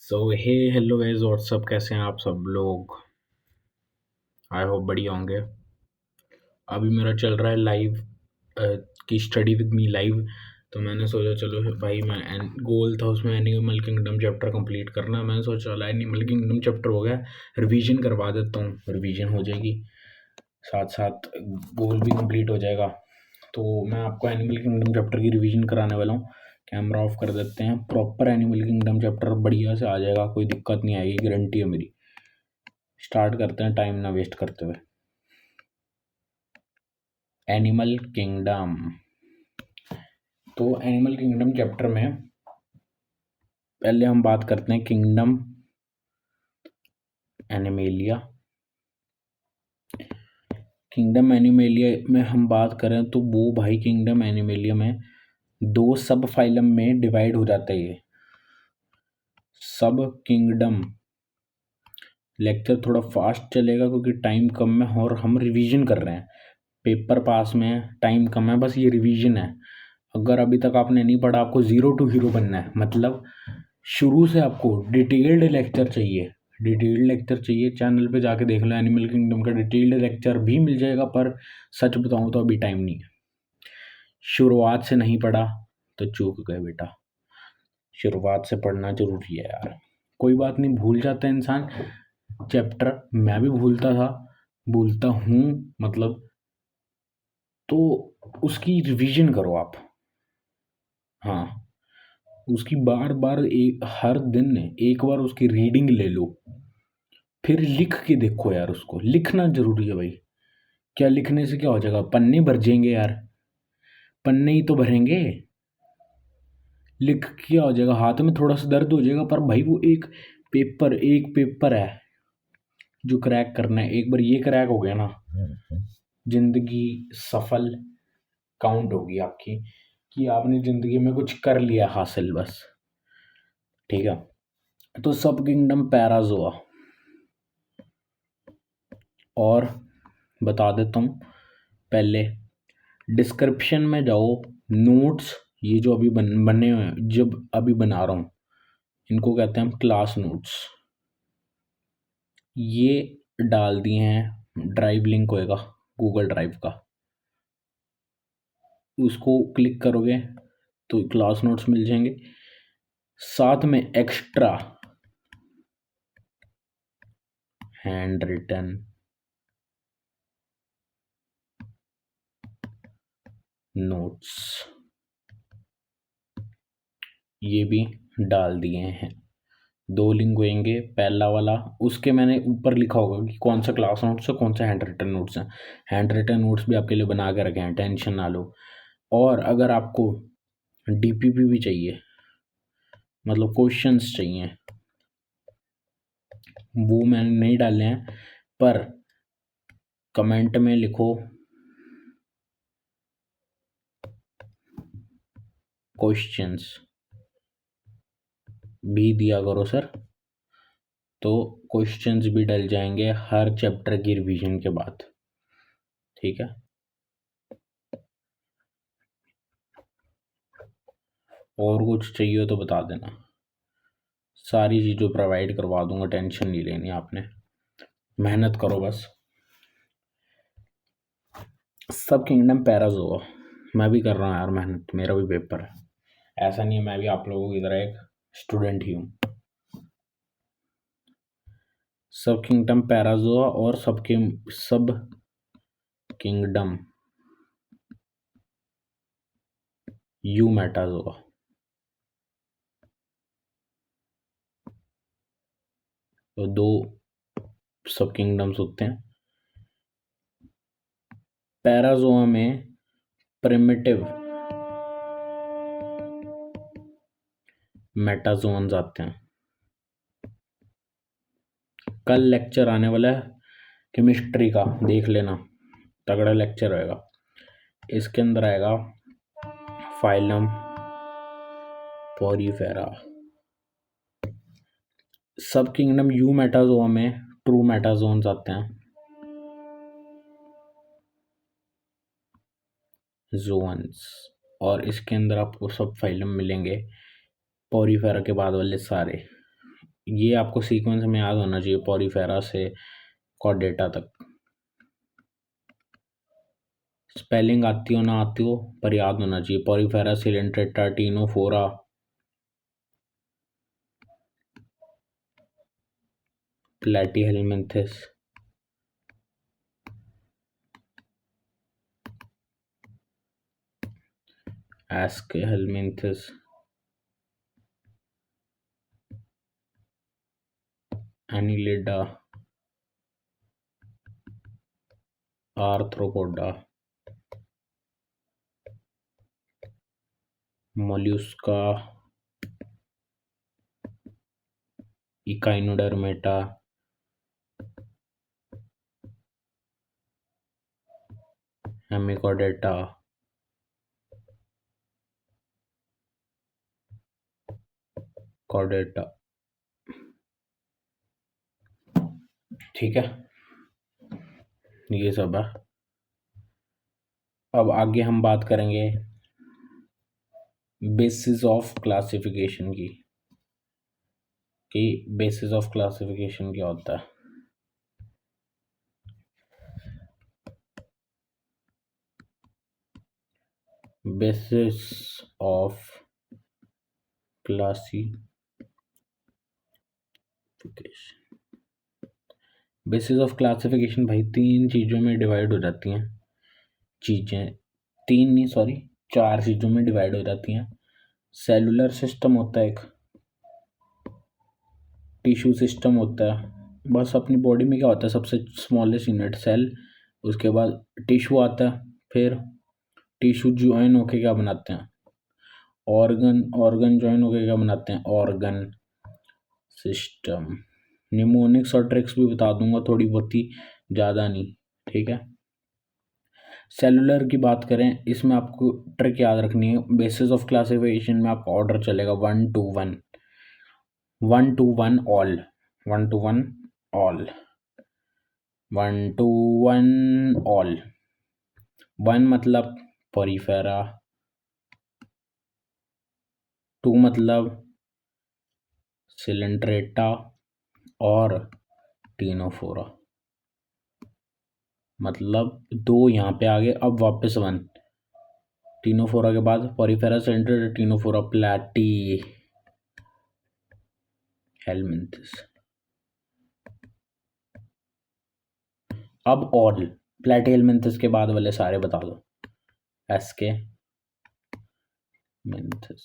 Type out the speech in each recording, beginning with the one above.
सो हे hello guys what's up, कैसे हैं आप सब लोग। आई होप बढ़िया होंगे। अभी मेरा चल रहा है लाइव की स्टडी विद मी लाइव। तो मैंने सोचा चलो भाई, मैं गोल था उसमें एनिमल किंगडम चैप्टर कंप्लीट करना। मैंने सोचा चला एनिमल किंगडम चैप्टर हो गया, रिवीजन करवा देता हूँ, रिवीजन हो जाएगी, साथ साथ गोल भी कंप्लीट हो जाएगा। तो मैं आपको एनिमल किंगडम चैप्टर की रिवीजन कराने वाला हूँ। कैमरा ऑफ कर देते हैं। प्रॉपर एनिमल किंगडम चैप्टर बढ़िया से आ जाएगा, कोई दिक्कत नहीं आएगी, गारंटी है मेरी। स्टार्ट करते हैं टाइम ना वेस्ट करते हुए। Animal kingdom. तो एनिमल किंगडम चैप्टर में पहले हम बात करते हैं किंगडम एनिमेलिया। किंगडम एनिमेलिया में हम बात करें तो वो भाई किंगडम एनिमेलिया में दो सब फाइलम में डिवाइड हो जाता है ये सब किंगडम। लेक्चर थोड़ा फास्ट चलेगा क्योंकि टाइम कम है और हम रिवीजन कर रहे हैं, पेपर पास में है, टाइम कम है, बस ये रिवीजन है। अगर अभी तक आपने नहीं पढ़ा, आपको ज़ीरो टू हीरो बनना है, मतलब शुरू से आपको डिटेल्ड लेक्चर चाहिए। डिटेल्ड लेक्चर चाहिए, चैनल पे जाके देख लो, एनिमल किंगडम का डिटेल्ड लेक्चर भी मिल जाएगा, पर सच बताऊं तो अभी टाइम नहीं है। शुरुआत से नहीं पढ़ा तो चूक गए बेटा, शुरुआत से पढ़ना जरूरी है यार। कोई बात नहीं, भूल जाता है इंसान चैप्टर, मैं भी भूलता था, भूलता हूँ मतलब। तो उसकी रिवीजन करो आप। हाँ, उसकी बार बार हर दिन एक बार उसकी रीडिंग ले लो, फिर लिख के देखो यार, उसको लिखना जरूरी है भाई। क्या लिखने से क्या हो जाएगा, पन्ने भर जाएंगे यार, पन्ने ही तो भरेंगे। लिख के क्या हो जाएगा, हाथ में थोड़ा सा दर्द हो जाएगा, पर भाई वो एक पेपर है जो क्रैक करना है। एक बार ये क्रैक हो गया ना, जिंदगी सफल काउंट होगी आपकी, कि आपने जिंदगी में कुछ कर लिया हासिल, बस। ठीक है, तो सब किंगडम पैराजोआ। और बता देता हूँ पहले, डिस्क्रिप्शन में जाओ, नोट्स ये जो अभी बने हुए हैं, जब अभी बना रहा हूँ, इनको कहते हैं हम क्लास नोट्स। ये डाल दिए हैं, ड्राइव लिंक होएगा गूगल ड्राइव का, उसको क्लिक करोगे तो क्लास नोट्स मिल जाएंगे। साथ में एक्स्ट्रा हैंड रिटन नोट्स ये भी डाल दिए हैं। दो लिंक होंगे, पहला वाला उसके मैंने ऊपर लिखा होगा कि कौन सा क्लास नोट्स है, कौन सा हैंड रिटन नोट्स है। हैंड रिटन नोट्स भी आपके लिए बना के रखे हैं, टेंशन ना लो। और अगर आपको डीपीपी भी चाहिए, मतलब क्वेश्चंस चाहिए, वो मैंने नहीं डाले हैं, पर कमेंट में लिखो क्वेश्चंस भी दिया करो सर, तो क्वेश्चंस भी डल जाएंगे हर चैप्टर की रिवीजन के बाद। ठीक है, और कुछ चाहिए हो तो बता देना, सारी चीज़ें प्रोवाइड करवा दूंगा, टेंशन नहीं लेनी आपने, मेहनत करो बस। सब किंगडम पैराजोआ मैं भी कर रहा हूँ यार मेहनत, मेरा भी पेपर है, ऐसा नहीं है, मैं भी आप लोगों की तरह एक स्टूडेंट ही हूँ। सब किंगडम पैराजोआ और सब किंगडम यू मेटाजोआ, तो दो सब किंगडम्स होते हैं। पैराजोआ में प्रिमिटिव मेटाजोन्स आते हैं। कल लेक्चर आने वाला है केमिस्ट्री का, देख लेना, तगड़ा लेक्चर होएगा। इसके अंदर आएगा फाइलम पोरीफेरा। सब किंगडम यू मेटाजोआ में ट्रू मेटाजोन्स आते हैं, जोन्स। और इसके अंदर आपको सब फाइलम मिलेंगे, पोरीफेरा के बाद वाले सारे। ये आपको सीक्वेंस में याद होना चाहिए, पॉलीफेरा से कॉर्डेटा तक। स्पेलिंग आती हो ना आती हो पर याद होना चाहिए, Porifera, Coelenterata, Ctenophora, Platyhelminthes, Aschelminthes, Annelida, Arthropoda, Mollusca, Echinodermata, Hemichordata, Chordata. ठीक है, ये सब है। अब आगे हम बात करेंगे बेसिस ऑफ क्लासिफिकेशन की, कि बेसिस ऑफ क्लासिफिकेशन क्या होता है। Basis of classification, basis of classification भाई 3 चीज़ों में डिवाइड हो जाती हैं। चीज़ें 3 नहीं, सॉरी 4 चीज़ों में डिवाइड हो जाती हैं। सेलुलर सिस्टम होता है एक, टिश्यू सिस्टम होता है, बस अपनी बॉडी में क्या होता है सबसे स्मॉलेस्ट यूनिट सेल, उसके बाद टिश्यू आता है, फिर टिश्यू ज्वाइन होके क्या बनाते हैं ऑर्गन, ऑर्गन ज्वाइन होके क्या बनाते हैं ऑर्गन सिस्टम। निमोनिक्स और ट्रिक्स भी बता दूंगा थोड़ी बहुत ही, ज़्यादा नहीं, ठीक है। सेलुलर की बात करें, इसमें आपको ट्रिक याद रखनी है, बेसिस ऑफ क्लासिफिकेशन में आपका ऑर्डर चलेगा 1 to 1, 1 to 1 all, 1 to 1 all, 1 to 1 all. 1 मतलब पॉलीफेरा, 2 मतलब सिलेंट्रेटा और टीनोफोरा, मतलब 2 यहाँ पे आ गए। अब वापस 1, टीनोफोरा के बाद पॉलीफेरा, सिलेंट्रेटा, टीनोफोरा, प्लेटी हेलमिंथस। अब ऑल, प्लेटी हेलमिंथस के बाद वाले सारे बता दो। एसके मिंथस,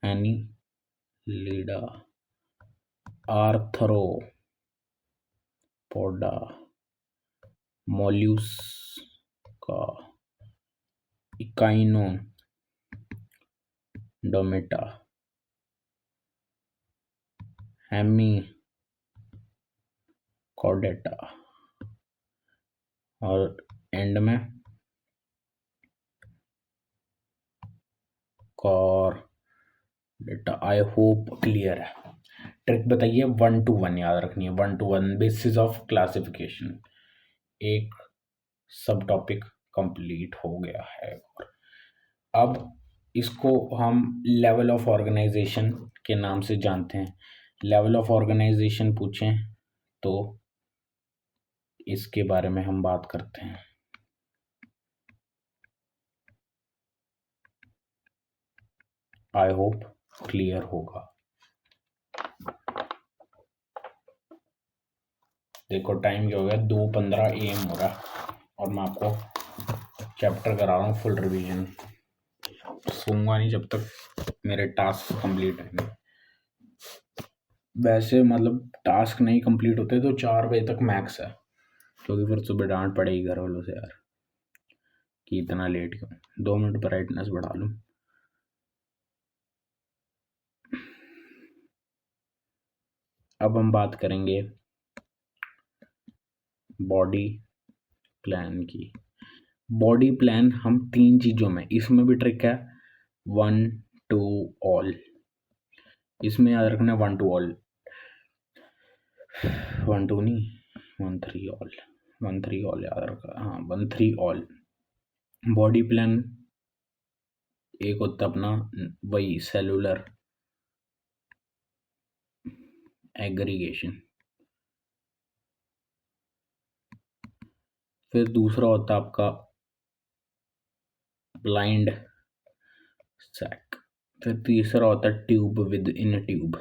एनी लीडा, आर्थरो पोडा, मोल्यूस्का, इकाइनो डोमेटा, हेमी कॉर्डेटा, और एंड में कॉर्डेटा। आई होप क्लियर है। ट्रिक बताइए, 1 to 1 याद रखनी है, 1 to 1 बेसिस ऑफ क्लासिफिकेशन। एक सब टॉपिक कंप्लीट हो गया है। अब इसको हम लेवल ऑफ ऑर्गेनाइजेशन के नाम से जानते हैं। लेवल ऑफ ऑर्गेनाइजेशन पूछें तो इसके बारे में हम बात करते हैं। आई होप क्लियर होगा। देखो टाइम क्या हो गया, 2:15 AM हो रहा है और मैं आपको चैप्टर करा रहा हूँ फुल रिवीजन। सोऊंगा नहीं जब तक मेरे टास्क कंप्लीट हैं। वैसे मतलब टास्क नहीं कंप्लीट होते तो 4 बजे तक मैक्स है, क्योंकि फिर सुबह डांट पड़ेगी घर वालों से यार कि इतना लेट क्यों। 2 मिनट ब्राइटनेस बढ़ा लूँ। अब हम बात करेंगे बॉडी प्लान की। बॉडी प्लान हम 3 चीज़ों में, इसमें भी ट्रिक है 1 to ऑल, इसमें याद रखना 1 to ऑल, 1 2 नहीं, 1 3 ऑल, 1 3 ऑल याद रखा, हाँ 1 3 ऑल। बॉडी प्लान एक होता अपना वही सेलुलर, एग्रीगेशन। फिर दूसरा होता है आपका ब्लाइंड सैक। फिर तीसरा होता है ट्यूब विद इन ट्यूब।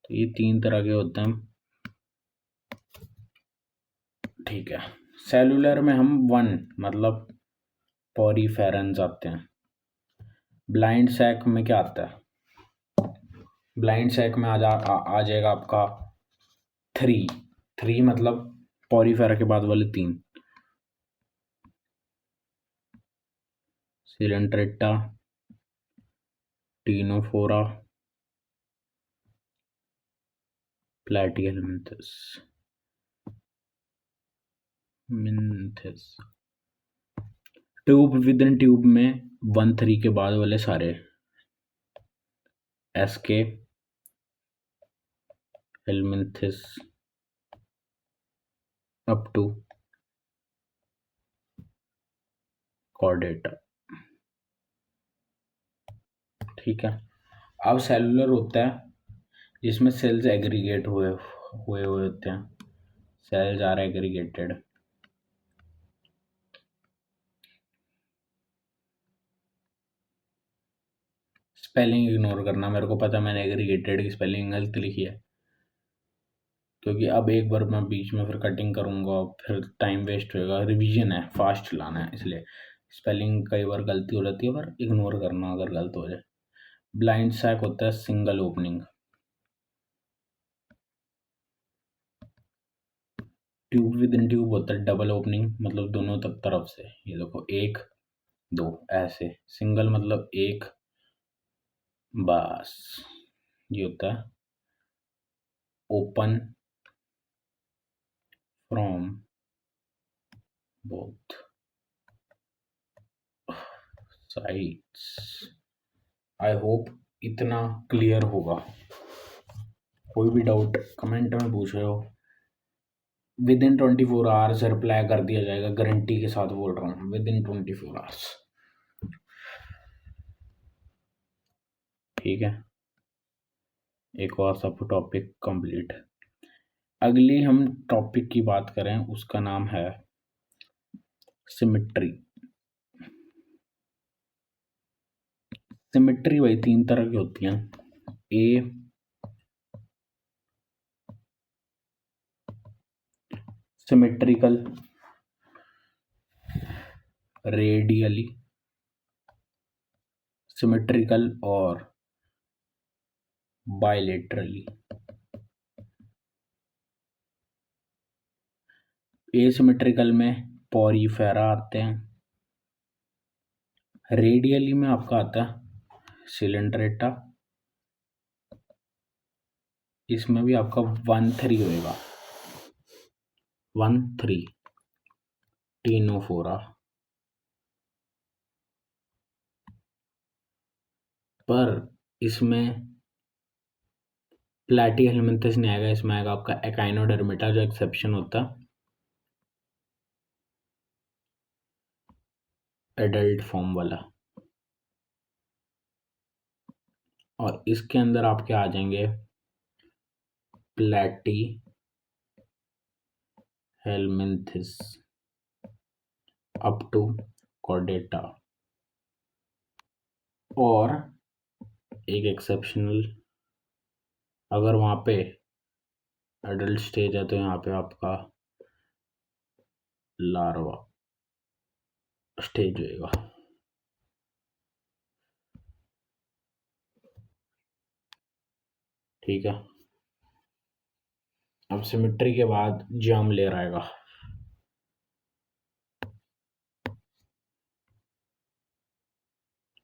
तो ये 3 तरह के होते हैं, ठीक है। सेलुलर में हम 1 मतलब पॉरीफेरेंस आते हैं। ब्लाइंड सैक में क्या आता है? ब्लाइंड सैक में आ जाएगा आपका 3 मतलब पॉरीफेरा के बाद वाले 3, Coelenterata, Ctenophora, Platyhelminthes tube within tube में 1-3 के बाद वाले सारे Aschelminthes up to Chordata, ठीक है। अब सेलुलर होता है जिसमें सेल्स एग्रीगेट हुए होते हैं, cells are aggregated. Spelling ignore करना, मेरे को पता मैंने एग्रीगेटेड की स्पेलिंग गलत लिखी है, क्योंकि अब एक बार मैं बीच में फिर कटिंग करूँगा फिर टाइम वेस्ट होएगा। रिवीजन है, फास्ट चलाना है, इसलिए स्पेलिंग कई बार गलती हो जाती है, पर इग्नोर करना अगर गलत हो जाए। ब्लाइंड सैक होता है single opening. Tube within tube होता है डबल ओपनिंग, मतलब दोनों तरफ से। ये देखो 1 2 ऐसे। सिंगल मतलब एक, बस। ये होता है open from both sides. I hope इतना क्लियर होगा। कोई भी डाउट कमेंट में पूछ रहे हो, विद इन 24 आवर्स रिप्लाई कर दिया जाएगा, गारंटी के साथ बोल रहा हूँ, विद इन 24 आवर्स, ठीक है। एक और सब टॉपिक कंप्लीट। अगली हम टॉपिक की बात करें, उसका नाम है सिमेट्री। सिमेट्री भाई 3 तरह की होती हैं। ए सिमेट्रिकल, रेडियली सिमेट्रिकल और बायलेटरली। एसिमेट्रिकल में पॉरीफेरा आते हैं। रेडियली में आपका आता है सिलेंड्रेटा, इसमें भी आपका 1-3 होएगा, 1-3 टीनोफोरा। पर इसमें प्लैटीहेलमिंथस नहीं आएगा, इसमें आएगा आपका एकाइनोडर्मिटा, जो एक्सेप्शन होता एडल्ट फॉर्म वाला। और इसके अंदर आपके आ जाएंगे Platyhelminthes up to Chordata. और एक एक्सेप्शनल, अगर वहाँ पे एडल्ट स्टेज है तो यहाँ पे आपका लार्वा स्टेज होएगा, ठीक है। अब सिमेट्री के बाद जाम लेयर आएगा।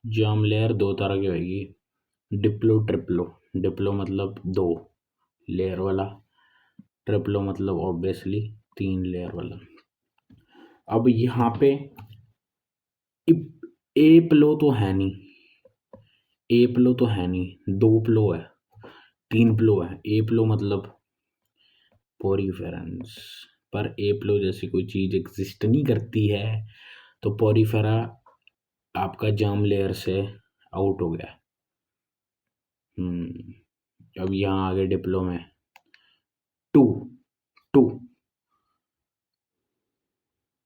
जाम लेयर 2 तरह की होगी, डिप्लो ट्रिप्लो। डिप्लो मतलब 2 लेयर वाला, ट्रिप्लो मतलब ऑब्वियसली 3 लेयर वाला। अब यहाँ पे ए प्लो तो है नहीं, ए प्लो तो है नहीं, 2 प्लो है, 3 प्लो है। ए प्लो मतलब पॉरीफेरेंस, पर ए प्लो जैसी कोई चीज़ एग्जिस्ट नहीं करती है। तो पॉरीफेरा आपका जाम लेयर से आउट हो गया। अब यहाँ आगे डिप्लो में टू टू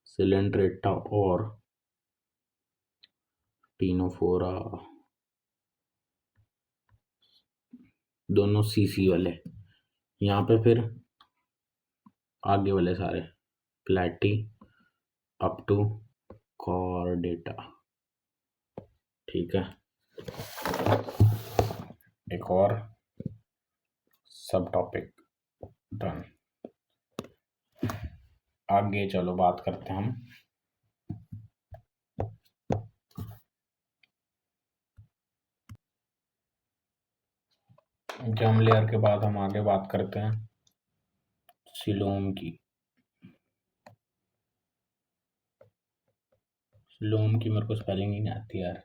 सिलेंड्रेटा और टीनोफोरा, दोनों सीसी वाले। यहाँ पे फिर आगे वाले सारे प्लेटी अप टू कॉर्डेटा। ठीक है, एक और सब टॉपिक डन। आगे चलो बात करते हैं हम जर्म लेयर के बाद हम आगे बात करते हैं सिलोम की। सिलोम की मेरे को स्पेलिंग ही नहीं आती यार,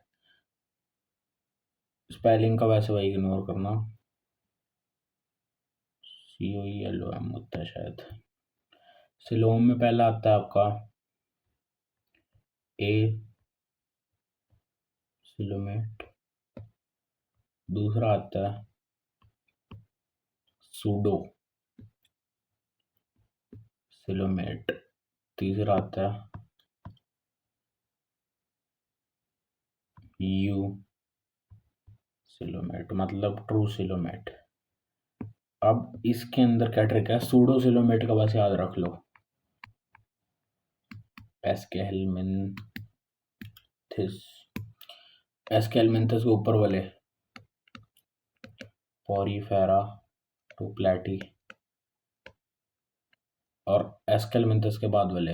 स्पेलिंग का वैसे वही इग्नोर करना, COELOM होता है शायद। सिलोम में पहला आता है आपका ए सिलोमेट, दूसरा आता है सूडो सिलोमेट, तीसरा आता है यू सिलोमेट, मतलब ट्रू सिलोमेट। अब इसके अंदर क्या ट्रिक है, सूडो सिलोमेट का बस याद रख लो, एस्केलमेंथिस के ऊपर वाले पोरीफेरा टू प्लेटी, और एस्केलमेंथिस के बाद वाले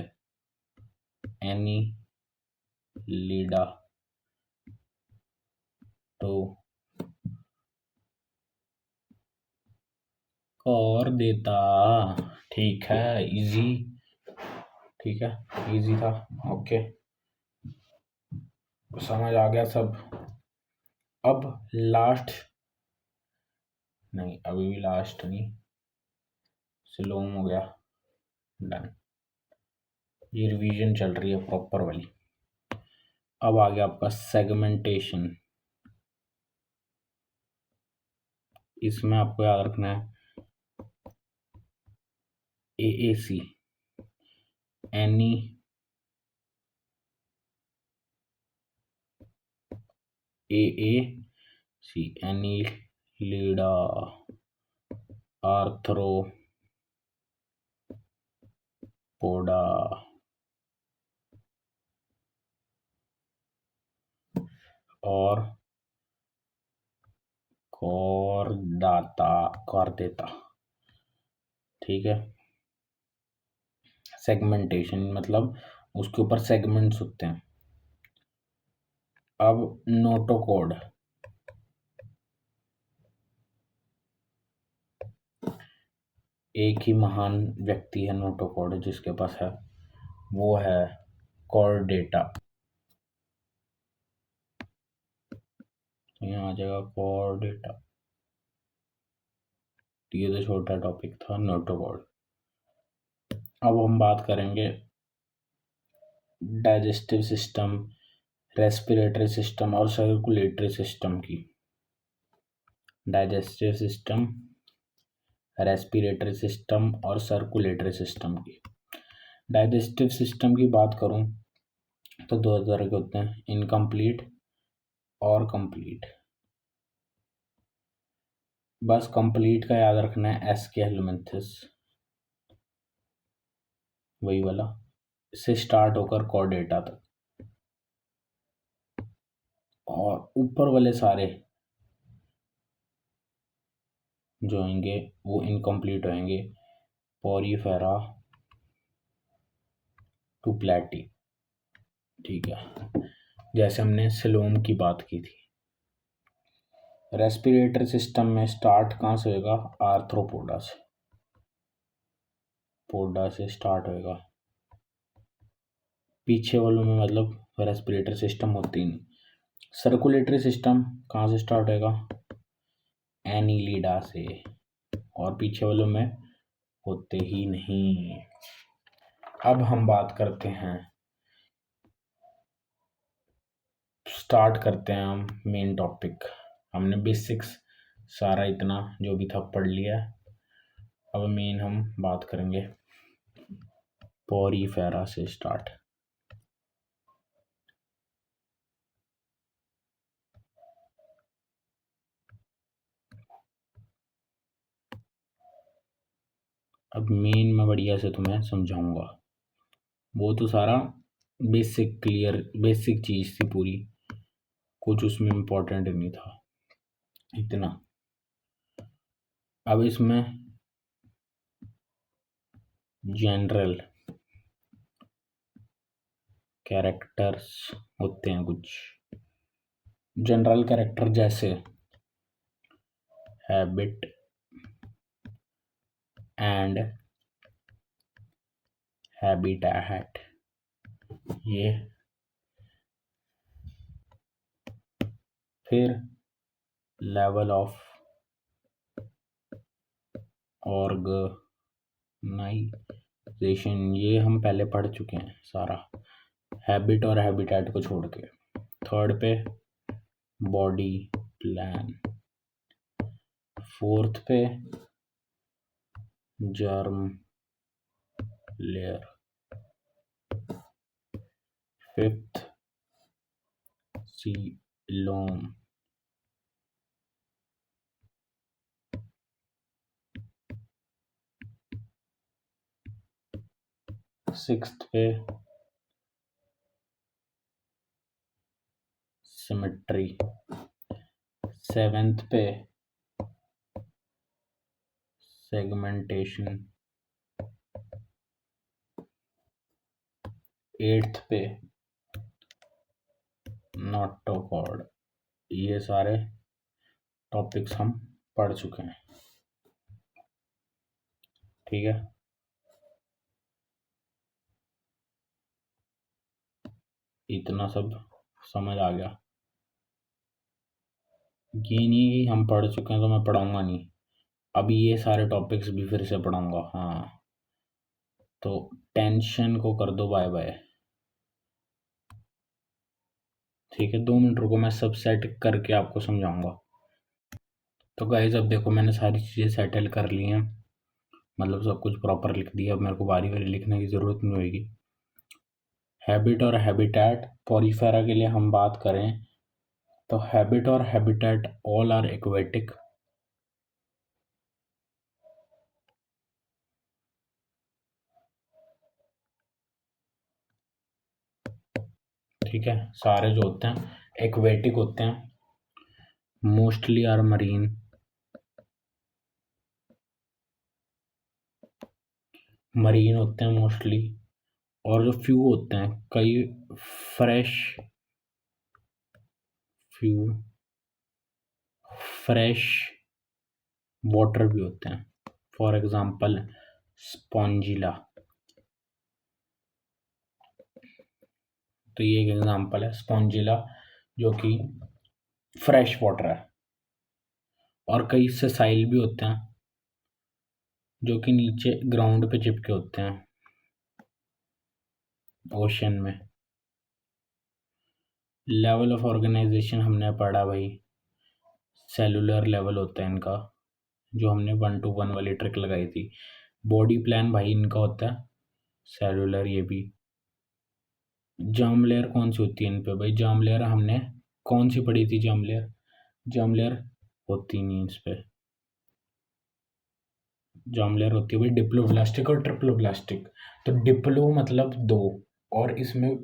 एनीलिडा टू कॉर्डेटा। ठीक है, इजी, ठीक है, इजी था, ओके, समझ आ गया सब। अब लास्ट नहीं, अभी भी लास्ट नहीं, सिलोम हो गया डन, ये रिवीजन चल रही है प्रॉपर वाली। अब आ गया आपका सेगमेंटेशन। इसमें आपको याद रखना है AAC एनीलिडा आर्थ्रोपोडा और कॉर्डेटा। ठीक है, सेगमेंटेशन मतलब उसके ऊपर सेगमेंट्स होते हैं। अब नोटोकॉर्ड, एक ही महान व्यक्ति है नोटोकॉर्ड जिसके पास है, वो है कॉर्डेटा। यहाँ आ जाएगा कॉर्डेटा, ये तो छोटा टॉपिक था नोटोकॉर्ड। अब हम बात करेंगे डाइजेस्टिव सिस्टम, रेस्पिरेटरी सिस्टम और सर्कुलेटरी सिस्टम की। डाइजेस्टिव सिस्टम, रेस्पिरेटरी सिस्टम और सर्कुलेटरी सिस्टम की। डाइजेस्टिव सिस्टम की बात करूं तो दो तरह के होते हैं, इनकम्प्लीट और कंप्लीट। बस कंप्लीट का याद रखना है एस्केलमेंथिस, वही वाला, से स्टार्ट होकर कॉर्डेटा तक, और ऊपर वाले सारे जो होंगे वो इनकम्प्लीट होंगे, पोरीफेरा टू प्लेटी। ठीक है, जैसे हमने सिलोम की बात की थी। रेस्पिरेटरी सिस्टम में स्टार्ट कहाँ से होगा, आर्थ्रोपोडा से, पोडा से स्टार्ट होएगा, पीछे वालों में मतलब रेस्पिरेटरी सिस्टम होती नहीं। सर्कुलेटरी सिस्टम कहाँ से स्टार्ट होएगा, एनीलिडा से, और पीछे वालों में होते ही नहीं। अब हम बात करते हैं स्टार्ट करते हैं हम मेन टॉपिक। हमने बेसिक्स सारा इतना जो भी था पढ़ लिया है। अब मेन हम बात करेंगे पोरीफेरा से स्टार्ट। अब मेन मैं बढ़िया से तुम्हें समझाऊंगा। वो तो सारा बेसिक क्लियर बेसिक चीज़ थी पूरी, कुछ उसमें इम्पोर्टेंट नहीं था इतना। अब इसमें जनरल कैरेक्टर्स होते हैं कुछ। जनरल कैरेक्टर जैसे हैबिट एंड हैबिटैट, ये फिर लेवल ऑफ ऑर्गेनाइजेशन, ये हम पहले पढ़ चुके हैं सारा, हैबिट और हैबिटेट को छोड़ के। थर्ड पे बॉडी प्लान, फोर्थ पे germ layer, fifth coelom, sixth पे सिमेट्री, सेवेंथ पे सेगमेंटेशन, एट्थ पे नोटोकॉर्ड। ये सारे टॉपिक्स हम पढ़ चुके हैं, ठीक है। इतना सब समझ आ गया। ये नहीं कि हम पढ़ चुके हैं तो मैं पढ़ाऊंगा नहीं, अभी ये सारे टॉपिक्स भी फिर से पढ़ाऊंगा। हाँ, तो टेंशन को कर दो बाय बाय, ठीक है। 2 मिनट रुको, मैं सब सेट करके आपको समझाऊंगा। तो गाइस अब देखो, मैंने सारी चीज़ें सेटल कर ली हैं, मतलब सब कुछ प्रॉपर लिख दिया। अब मेरे को बारी बारी लिखने की ज़रूरत नहीं होगी। हैबिट और हैबिटेट, पोरीफेरा के लिए हम बात करें तो हैबिट और हैबिटेट ऑल आर एक्वेटिक, ठीक है। सारे जो होते हैं एक्वेटिक होते हैं, मोस्टली आर मरीन, मरीन होते हैं मोस्टली। और जो फ्यू होते हैं, कई फ्रेश फ्यू फ्रेश वाटर भी होते हैं। फॉर एग्जांपल स्पॉन्जिला, तो ये एक एग्जांपल है स्पॉन्जिला, जो कि फ्रेश वाटर है। और कई सेसाइल भी होते हैं जो कि नीचे ग्राउंड पे चिपके होते हैं ओशन में। लेवल ऑफ ऑर्गेनाइजेशन हमने पढ़ा भाई, सेलुलर लेवल होता है इनका, जो हमने 1 to 1 वाली ट्रिक लगाई थी। बॉडी प्लान भाई इनका होता है सेलुलर, ये भी। जर्म लेयर कौन सी होती है इन पे भाई? जर्म लेयर हमने कौन सी पढ़ी थी? जर्म लेयर, जर्म लेयर होती नहीं इस पे। जर्म लेयर होती है भाई डिप्लोब्लास्टिक और ट्रिप्लोब्लास्टिक। तो डिप्लो मतलब 2, और इसमें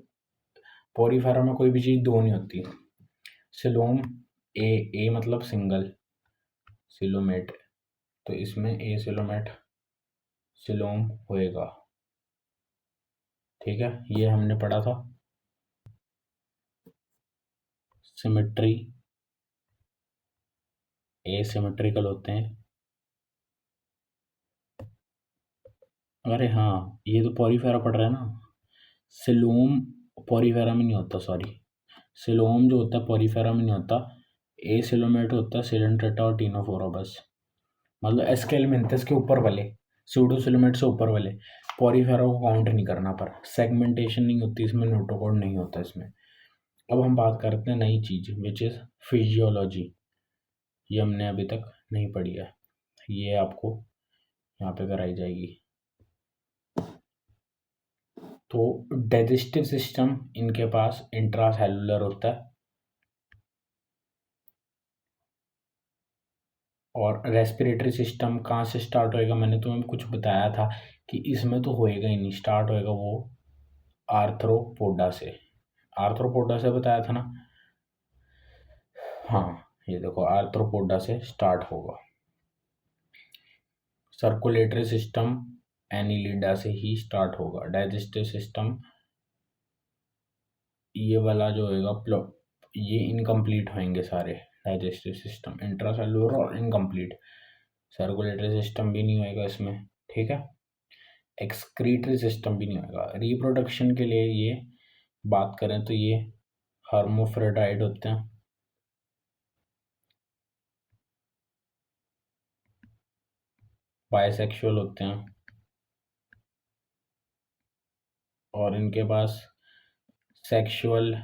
पोरीफेरा में कोई भी चीज़ 2 नहीं होती। सिलोम ए मतलब सिंगल सिलोमेट, तो इसमें ए सिलोमेट सिलोम होएगा, ठीक है। ये हमने पढ़ा था। सिमेट्री एसिमेट्रिकल होते हैं। अरे हाँ, ये तो पोरीफेरा पढ़ रहा है ना। सिलोम पोरीफेरा में नहीं होता, सॉरी। सिलोम जो होता है पोरीफेरा में नहीं होता। ए सिलोमेट होता है सिलेंट्रेटा और टीनोफोरा बस, मतलब एस्केलमिंथस के ऊपर वाले, सूडोसिलोमेट से ऊपर वाले। पोरीफेरा को काउंट नहीं करना, पर सेगमेंटेशन नहीं होती इसमें, नोटोकॉर्ड नहीं होता इसमें। अब हम बात करते हैं नई चीज विच इज फिजियोलॉजी। ये हमने अभी तक नहीं पढ़ी है, ये आपको यहाँ पे कराई जाएगी। तो डाइजेस्टिव सिस्टम इनके पास इंट्रासेलुलर होता है, और रेस्पिरेटरी सिस्टम कहाँ से स्टार्ट होएगा, मैंने तुम्हें कुछ बताया था कि इसमें तो होएगा ही नहीं, स्टार्ट होएगा वो आर्थ्रोपोडा से। आर्थ्रोपोडा से बताया था ना। हाँ, ये देखो आर्थ्रोपोडा से स्टार्ट होगा। सर्कुलेटरी सिस्टम एनिलिडा से ही स्टार्ट होगा। डाइजेस्टिव सिस्टम ये वाला जो होएगा ये इनकम्प्लीट होंगे सारे। डाइजेस्टिव सिस्टम इंट्रासेलुलर और इनकम्प्लीट। सर्कुलेटरी सिस्टम भी नहीं होएगा इसमें, ठीक है। एक्सक्रीटरी सिस्टम भी नहीं होगा। रिप्रोडक्शन के लिए ये बात करें तो ये हर्मोफ्रोडाइट होते हैं, बाइसेक्सुअल होते हैं, और इनके पास सेक्सुअल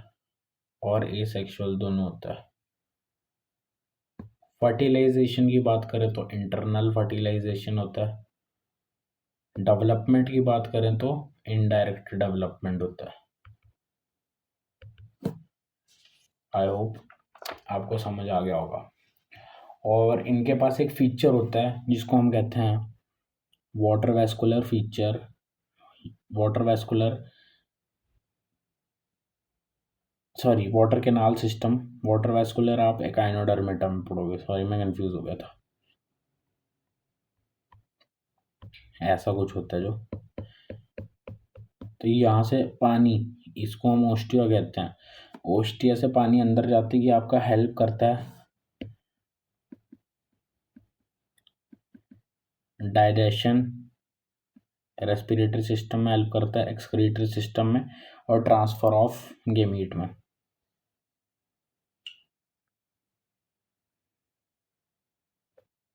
और एसेक्सुअल दोनों होता है। फर्टिलाइजेशन की बात करें तो इंटरनल फर्टिलाइजेशन होता है। डेवलपमेंट की बात करें तो इनडायरेक्ट डेवलपमेंट होता है। आई होप आपको समझ आ गया होगा। और इनके पास एक फीचर होता है जिसको हम कहते हैं water vascular feature, water vascular sorry water canal system. Water vascular आप एकाइनोडर्मेटा में पढ़ोगे, सॉरी मैं कंफ्यूज हो गया था। ऐसा कुछ होता है जो, तो यहाँ से पानी, इसको हम ओस्टिया कहते हैं। ओस्टिया से पानी अंदर जाते ही आपका हेल्प करता है डाइजेशन, रेस्पिरेटरी सिस्टम में हेल्प करता है, एक्सक्रीटरी सिस्टम में, और ट्रांसफर ऑफ गेमीट में।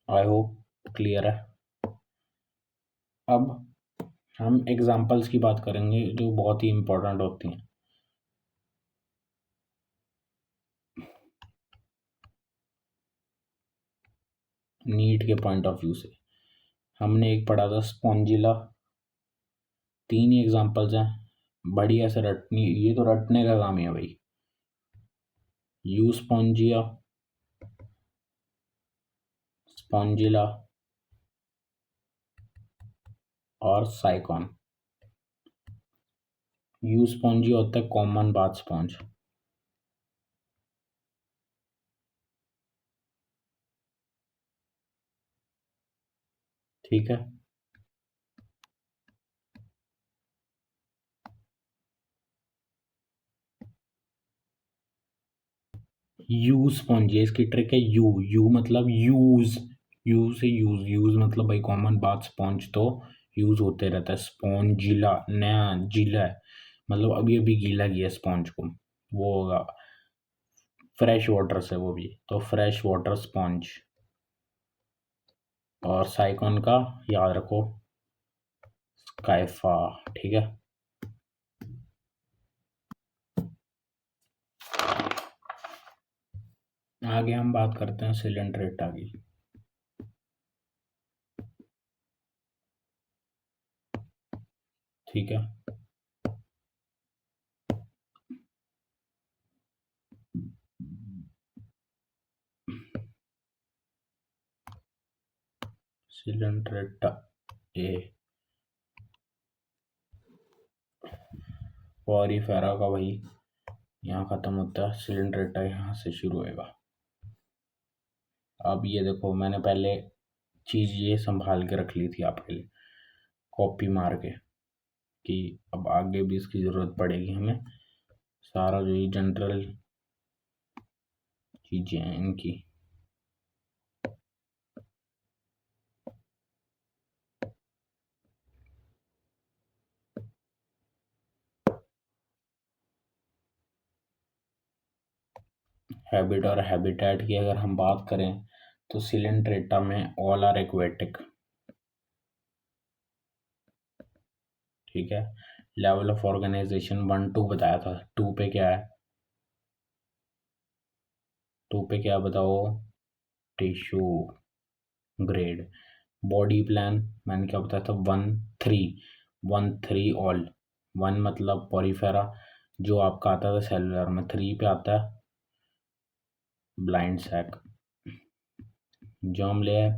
आई होप क्लियर है। अब हम एग्जाम्पल्स की बात करेंगे जो बहुत ही इंपॉर्टेंट होती हैं। नीट के पॉइंट ऑफ व्यू से हमने एक पढ़ा था स्पॉन्जिला। तीन ही एग्जाम्पल्स हैं, बढ़िया से रटनी, ये तो रटने का काम है भाई। यू स्पॉन्जिया, स्पॉन्जिला और साइकॉन। यू स्पॉन्जिया होता है कॉमन बाथ स्पॉन्ज, ठीक है। यू स्पॉन्जिया, इसकी ट्रिक है यू। यू मतलब यूज, यू से यूज, यूज मतलब भाई कॉमन बाथ स्पॉन्ज तो यूज होते रहता है। स्पॉन्जिला नया जिला है, मतलब अभी अभी गीला किया स्पॉन्ज को, वो होगा फ्रेश वाटर से, वो भी तो फ्रेश वाटर स्पॉन्ज। और साइकॉन का याद रखो स्काइफा, ठीक है। आगे हम बात करते हैं सिलेंड्रेटा की। ठीक है, सिलेंड्रेटा ए पॉरीफेरा का भाई यहाँ खत्म होता है, सिलेंड्रेटा यहाँ से शुरू होएगा। अब ये देखो मैंने पहले चीज़ ये संभाल के रख ली थी आपके लिए कॉपी मार के, कि अब आगे भी इसकी ज़रूरत पड़ेगी हमें। सारा जो ये जनरल चीज़ें हैं इनकी, हैबिट और हैबिटेट की अगर हम बात करें तो सिलेंड्रेटा में ऑल आर एक्वेटिक, ठीक है। लेवल ऑफ ऑर्गेनाइजेशन 1 2 बताया था, 2 पे क्या है टू पे क्या बताओ, टिश्यू ग्रेड। बॉडी प्लान मैंने क्या बताया था, 1 3, 1 3 ऑल। 1 मतलब पॉरीफेरा जो आपका आता था सेलुलर में, 3 पे आता है ब्लाइंड सैक। जर्म लेयर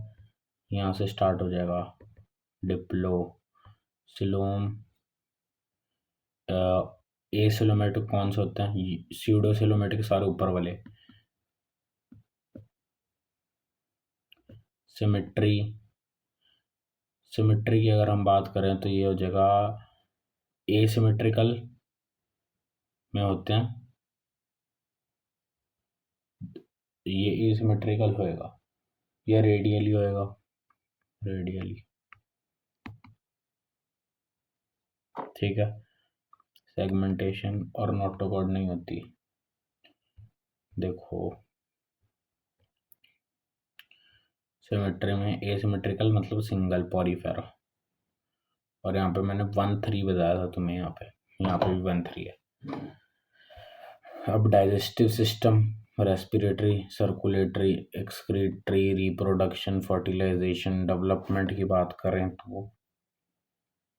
यहाँ से स्टार्ट हो जाएगा, डिप्लो सिलोम। एसिलोमेटिक कौन से होते हैं, स्यूडोसिलोमेटिक सारे ऊपर वाले। सिमेट्री, सिमेट्री की अगर हम बात करें तो ये हो जाएगा, एसिमेट्रिकल में होते हैं, ये एसिमेट्रिकल होएगा, या रेडियली होएगा, रेडियली। ठीक है, सेगमेंटेशन और नोटोकॉर्ड नहीं होती। देखो सिमेट्री में एसिमेट्रिकल मतलब सिंगल पॉलीफेरा, और यहाँ पे मैंने 1 3 बताया था तुम्हें, यहाँ पे भी 1 3 है। अब digestive system, respiratory, circulatory, excretory, reproduction, fertilisation, development की बात करें तो,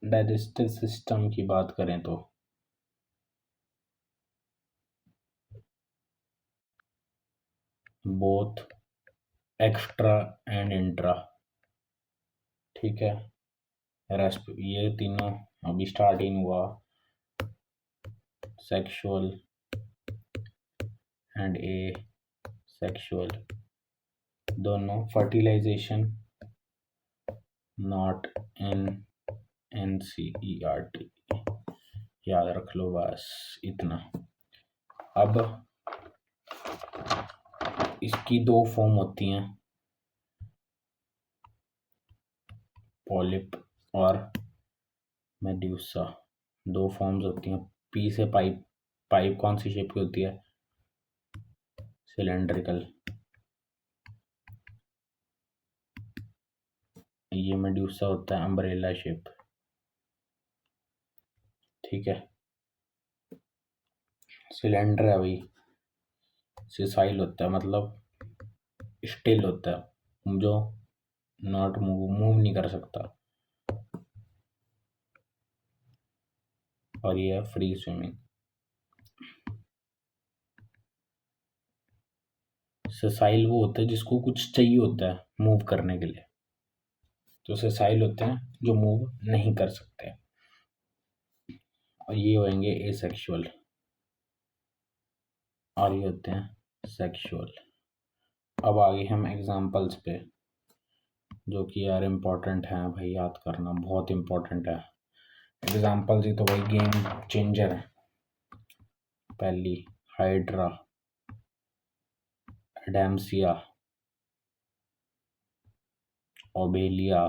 डाइजेस्टिव सिस्टम की बात करें तो बोथ एक्स्ट्रा एंड इंट्रा। ठीक है, रेस्प ये तीनों अभी स्टार्ट ही नहीं हुआ, सेक्सुअल एंड ए सेक्सुअल दोनों। फर्टिलाइजेशन नॉट इन NCERT, याद रख लो बस इतना। अब इसकी 2 फॉर्म होती हैं, पॉलिप और मेड्यूसा। 2 फॉर्म्स होती हैं। पी से पाइप, पाइप कौन सी शेप की होती है, सिलेंड्रिकल। ये मेड्यूसा होता है अम्ब्रेला शेप। ठीक है, सिलेंडर है भाई, सिसाइल होता है मतलब स्टिल होता है, जो नॉट मूव नहीं कर सकता, और ये है फ्री स्विमिंग। सिसाइल वो होता है जिसको कुछ चाहिए होता है मूव करने के लिए, तो सिसाइल होते हैं जो मूव नहीं कर सकते, और ये होंगे एसेक्सुअल, और ये होते हैं सेक्सुअल। अब आगे हम एग्जांपल्स पे, जो कि यार इम्पोर्टेंट है भाई, याद करना बहुत इम्पोर्टेंट है। एग्जांपल्स ही तो भाई गेम चेंजर है। पहली Hydra, Adamsia, Obelia,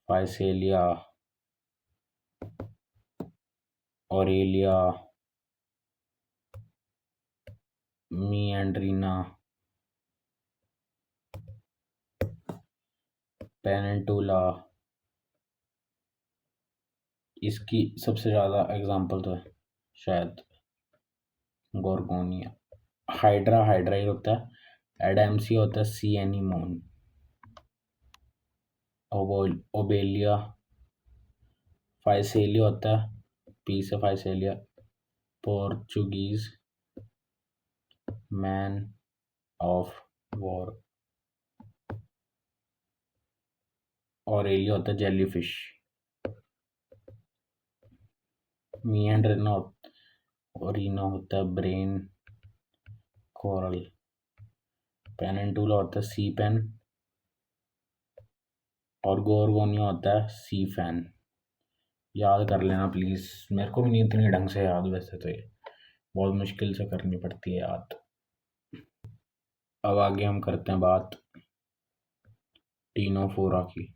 Physalia, Aurelia, Meandrina, Pennatula. इसकी सबसे ज़्यादा एग्जांपल तो है शायद गोरगोनिया। हाइड्रा, हाइड्रा ही होता है। एडेम्सिया होता है सी एनीमोन। ओबेलिया, फाइसेलिया होता है पी से Physalia, Portuguese man of war. Aurelia होता है जेलीफिश। मिएंड्रिना और रीना होता है ब्रेन कोरल। पेनिनटुला होता है सी पेन, और गोरगोनिया होता है सी फैन। याद कर लेना प्लीज़, मेरे को भी नहीं इतनी ढंग से याद, वैसे तो ये बहुत मुश्किल से करनी पड़ती है याद। अब आगे हम करते हैं बात टीनोफोरा की।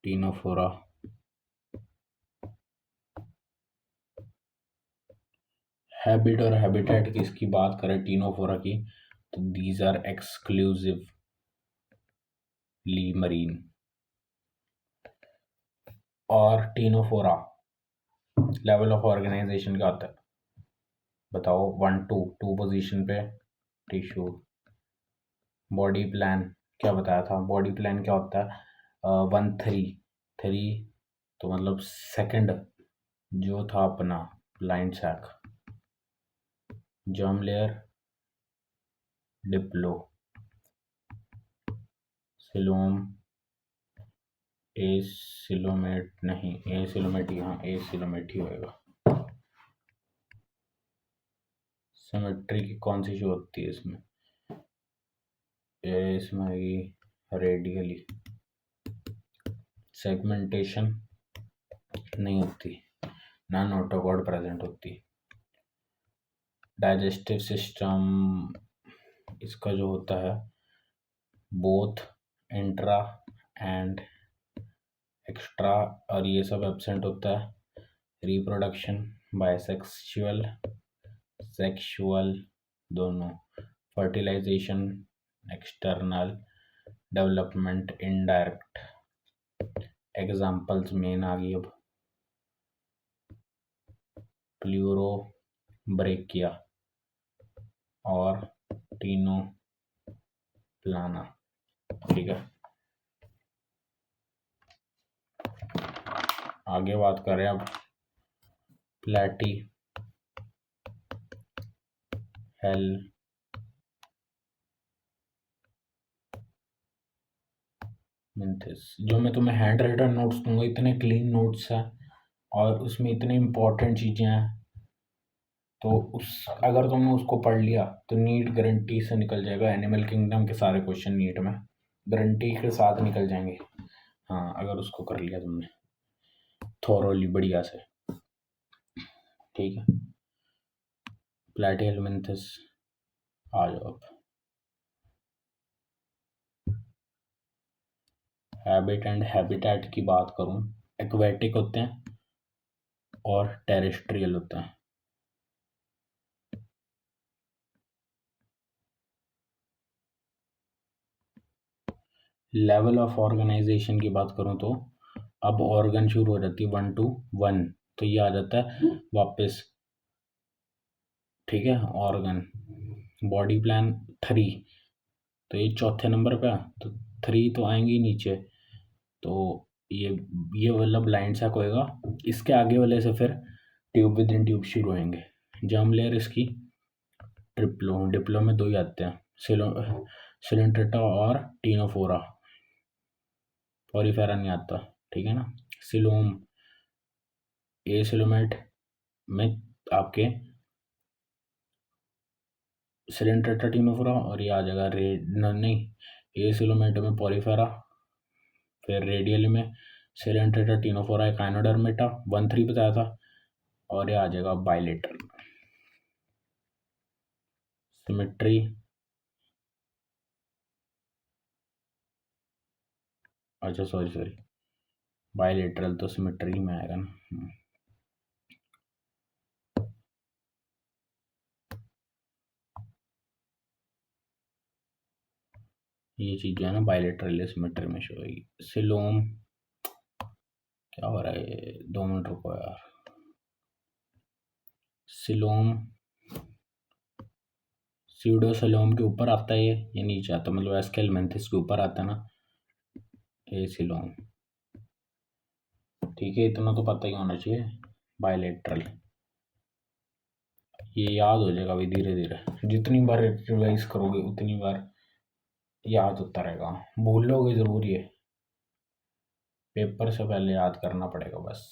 टीनोफोरा, हैबिट और हैबिटेट की इसकी बात करें टीनोफोरा की, तो दीज आर एक्सक्लूसिवली मरीन। और टीनोफोरा लेवल ऑफ ऑर्गेनाइजेशन क्या होता है बताओ? 1 2 2 पोजीशन पे टिश्यू। बॉडी प्लान क्या बताया था? बॉडी प्लान क्या होता है? 1 3 3, तो मतलब सेकंड जो था अपना blind sac, germ layer, diplo, coelom, acoelomate नहीं, ए सिलोमेट, हाँ ए सिलोमेट ही होएगा। सिमेट्री की कौन सी शो होती है इसमें? इसमें आएगी रेडियली। सेगमेंटेशन नहीं होती, ना नोटोकॉर्ड प्रेजेंट होती। डाइजेस्टिव सिस्टम इसका जो होता है बोथ इंट्रा एंड एक्स्ट्रा, और ये सब एब्सेंट होता है। रिप्रोडक्शन बायसेक्सुअल, सेक्सुअल दोनों। Fertilization external, development indirect. Examples मेन आ गई अब, प्लूरो ब्रेकिया और टीनो प्लाना। ठीक है, आगे बात करें अब प्लेटी हेल मिंथिस। जो मैं तुम्हें हैंड राइटर नोट्स दूंगा, इतने क्लीन नोट्स हैं और उसमें इतने इम्पोर्टेंट चीज़ें हैं, तो उस अगर तुमने उसको पढ़ लिया तो नीट गारंटी से निकल जाएगा। एनिमल किंगडम के सारे क्वेश्चन नीट में गारंटी के साथ निकल जाएंगे। हाँ, अगर उसको कर लिया तुमने थोरोली बढ़िया से। ठीक है, प्लेटिहेलमिंथस आ जाओ अब। हैबिट एंड हैबिटेट की बात करूं, एक्वेटिक होते हैं और टेरेस्ट्रियल होते हैं। लेवल ऑफ ऑर्गेनाइजेशन की बात करूं तो अब ऑर्गन शुरू हो जाती है 1 2 1, तो ये आ जाता है वापस। ठीक है, ऑर्गन बॉडी प्लान 3, तो ये चौथे नंबर पे है, तो 3 तो आएंगे ही नीचे, तो ये वाला ब्लाइंड सैक होएगा। इसके आगे वाले से फिर ट्यूब विद इन ट्यूब शुरू होंगे। जर्म लेयर इसकी ट्रिप्लो, डिप्लो में 2 ही आते हैं, सिलेंट्रेटा और टीनोफोरा, पॉलीफेरा नहीं आता। ठीक है ना। सिलोम, ए सिलोमेट में आपके सिलेंट्रेटा टीनोफोरा, और ये आ जाएगा नहीं, ए सिलोमेट में पॉलीफेरा, फिर रेडियल में सिलेंट्रेटा टीनोफोरा एकाइनोडर्मेटा 1 3 बताया था, और ये आ जाएगा बायलेटरल। सिमेट्री अच्छा सॉरी बायलेटरल तो सिमेट्री में आएगा ना। ये चीज जो है ना बायलेटरल सिमेट्री में शो होगी। सिलोम क्या हो रहा है, 2 मिनट रुको यार। सिलोम सीडोसलोम के ऊपर आता है, ये नीचे आता है, मतलब एस्केलमेंथिस के ऊपर आता है ना ये सिलोम। ठीक है, इतना तो पता ही होना चाहिए। बायलेटरल ये याद हो जाएगा अभी धीरे धीरे, जितनी बार रिवाइज करोगे उतनी बार याद होता रहेगा, भूलोगे जरूर ये, पेपर से पहले याद करना पड़ेगा बस।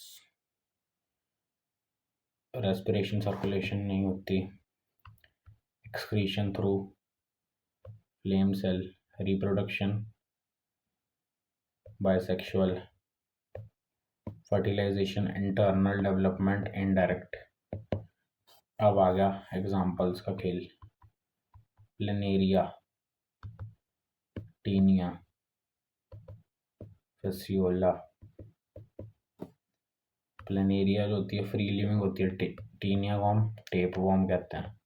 रेस्पिरेशन सर्कुलेशन नहीं होती, excretion through flame cell, reproduction bisexual, fertilisation internal, development indirect. अब आ गया एग्जाम्पल्स का खेल। प्लेनेरिया, टीनिया, फेसियोला, प्लेनेरिया जो होती है फ्री लिविंग होती है, टीनिया को हम टेप वॉर्म कहते हैं,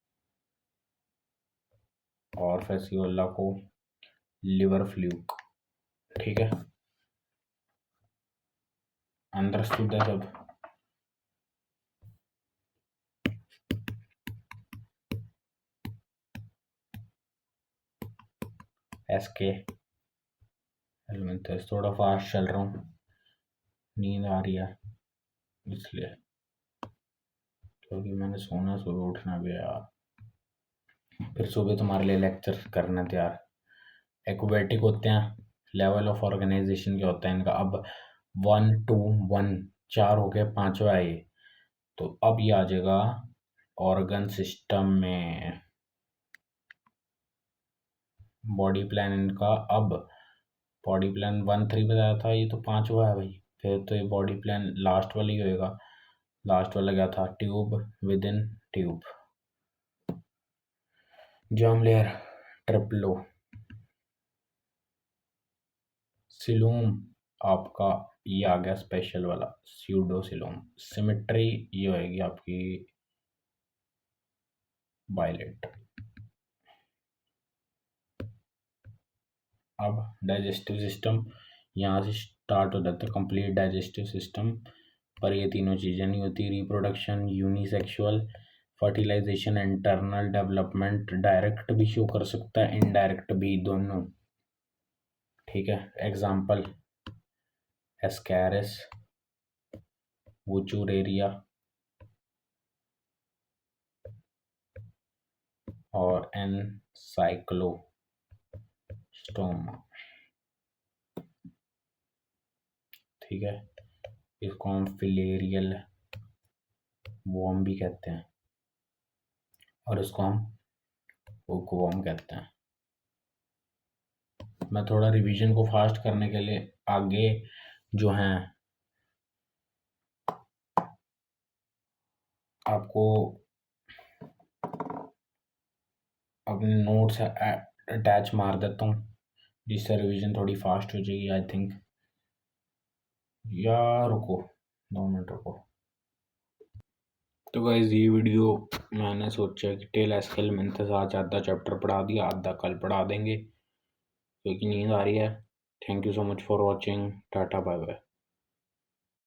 और फेसियोला को लिवर फ्लूक। ठीक है, अंडरस्टूड है सब। एसके एलिमेंट्स, थोड़ा फास्ट चल रहा हूँ, नींद आ रही है इसलिए, क्योंकि मैंने सोना सुबह उठना भी है यार, फिर सुबह तुम्हारे लिए लेक्चर करना था यार। एक्वेटिक होते हैं, लेवल ऑफ ऑर्गेनाइजेशन क्या होता है इनका। अब 1 2 1 4 हो गए, पांचवा है ये। तो अब ये आ जाएगा ऑर्गन सिस्टम में, बॉडी प्लान इनका। अब बॉडी प्लान 1 3 बताया था, ये तो पांचवा है भाई, फिर तो ये बॉडी प्लान लास्ट वाला ही होएगा। लास्ट वाला क्या था, tube within tube, germ layer, triplo, coelom आपका ये आ गया स्पेशल वाला, स्यूडोसिलोम। सिमेट्री ये होएगी आपकी वायलेट। अब डाइजेस्टिव सिस्टम यहाँ से स्टार्ट हो जाता है, कंप्लीट डाइजेस्टिव सिस्टम। पर ये तीनों चीज़ें नहीं होती, reproduction, unisexual, fertilisation, internal development, direct भी शो कर सकता है, इनडायरेक्ट भी, दोनों। ठीक है, एग्जाम्पल एस्कैरिस, वुचुरेरिया और एनसाइक्लोस्टोमा। ठीक है, इसको हम फिलेरियल वॉर्म भी कहते हैं, और इसको हम हुकवॉर्म कहते हैं। मैं थोड़ा रिवीजन को फास्ट करने के लिए आगे जो हैं आपको अपने नोट्स अटैच मार देता हूँ, जिससे रिवीजन थोड़ी फास्ट हो जाएगी आई थिंक। या रुको 2 मिनट रुको। तो गाइस ये वीडियो मैंने सोचा कि टेल एस्केल मेंथस आज आधा चैप्टर पढ़ा दिया, आधा कल पढ़ा देंगे, क्योंकि नींद आ रही है। Thank you so much for watching, tata bye bye.